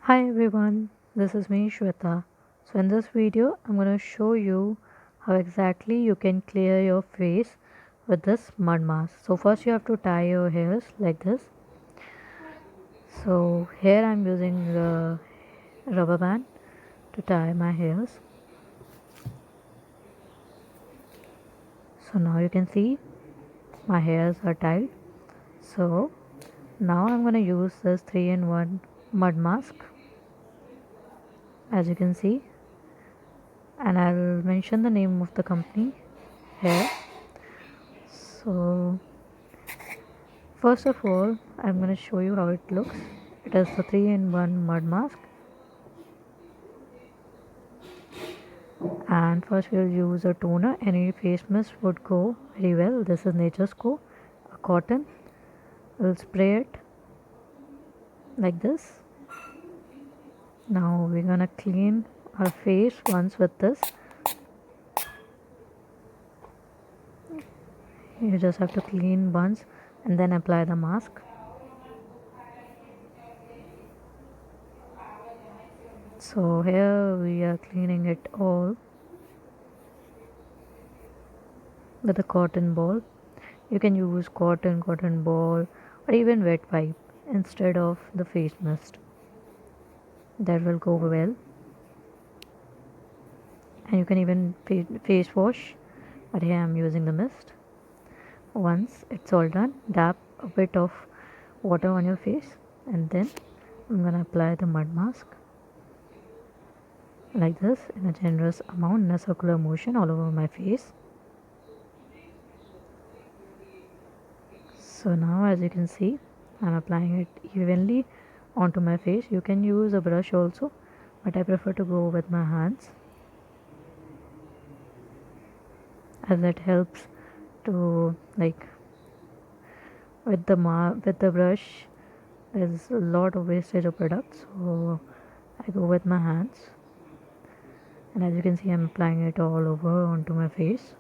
Hi everyone, this is me Shweta. So in this video I'm going to show you how exactly you can clear your face with this mud mask. So first you have to tie your hairs like this. So here I'm using the rubber band to tie my hairs. So now you can see my hairs are tied. So now I'm going to use this 3-in-1 mud mask, as you can see, and I'll mention the name of the company here. So first of all, I'm going to show you how it looks. It is the 3-in-1 mud mask, and first we'll use a toner. Any face mist would go very well. This is Nature's Co, a cotton. We'll spray it like this. Now we're going to clean our face once with this. You just have to clean once and then apply the mask. So here we are cleaning it all with a cotton ball. You can use cotton ball, or even wet wipe instead of the face mist. That will go well. And you can even face wash, but here I'm using the mist. Once it's all done, dab a bit of water on your face, and then I'm gonna apply the mud mask like this in a generous amount, in a circular motion all over my face. So now, as you can see, I'm applying it evenly onto my face. You can use a brush also, but I prefer to go with my hands, as it helps to, like, with the brush there's a lot of wastage of products, so I go with my hands, and as you can see I'm applying it all over onto my face.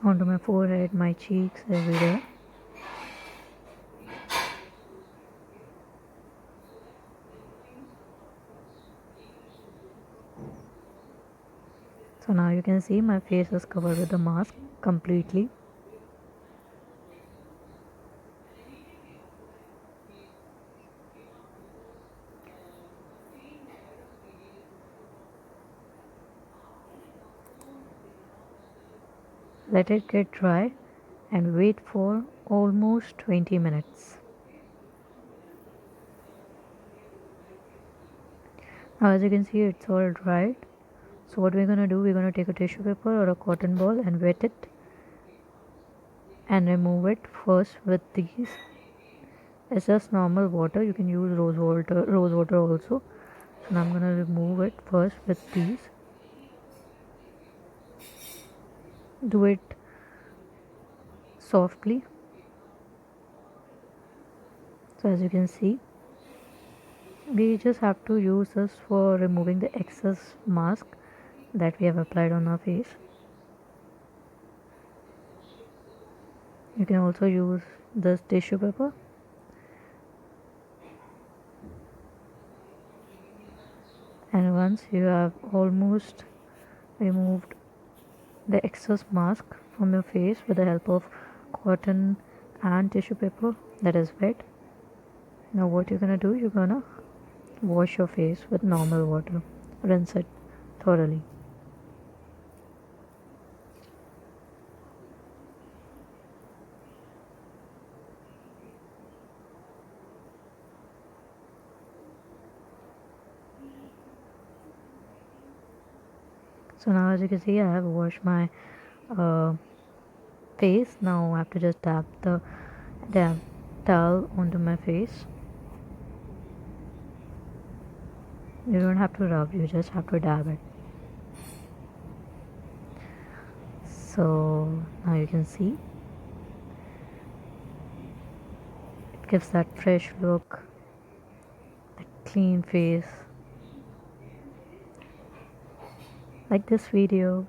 Onto my forehead, my cheeks, everywhere. So now you can see my face is covered with the mask completely. Let it get dry and wait for almost 20 minutes. Now as you can see it's all dried. So what we're going to do, we're going to take a tissue paper or a cotton ball and wet it and remove it first with these. It's just normal water. You can use rose water also. So now I'm going to remove it first with these. Do it softly. So as you can see, we just have to use this for removing the excess mask that we have applied on our face. You can also use this tissue paper, and once you have almost removed the excess mask from your face with the help of cotton and tissue paper that is wet, now what you're gonna do, you're gonna wash your face with normal water, rinse it thoroughly. So now as you can see I have washed my uh, face. Now I have to just dab towel onto my face. You don't have to rub, you just have to dab it. So now you can see it gives that fresh look, that clean face, like this video.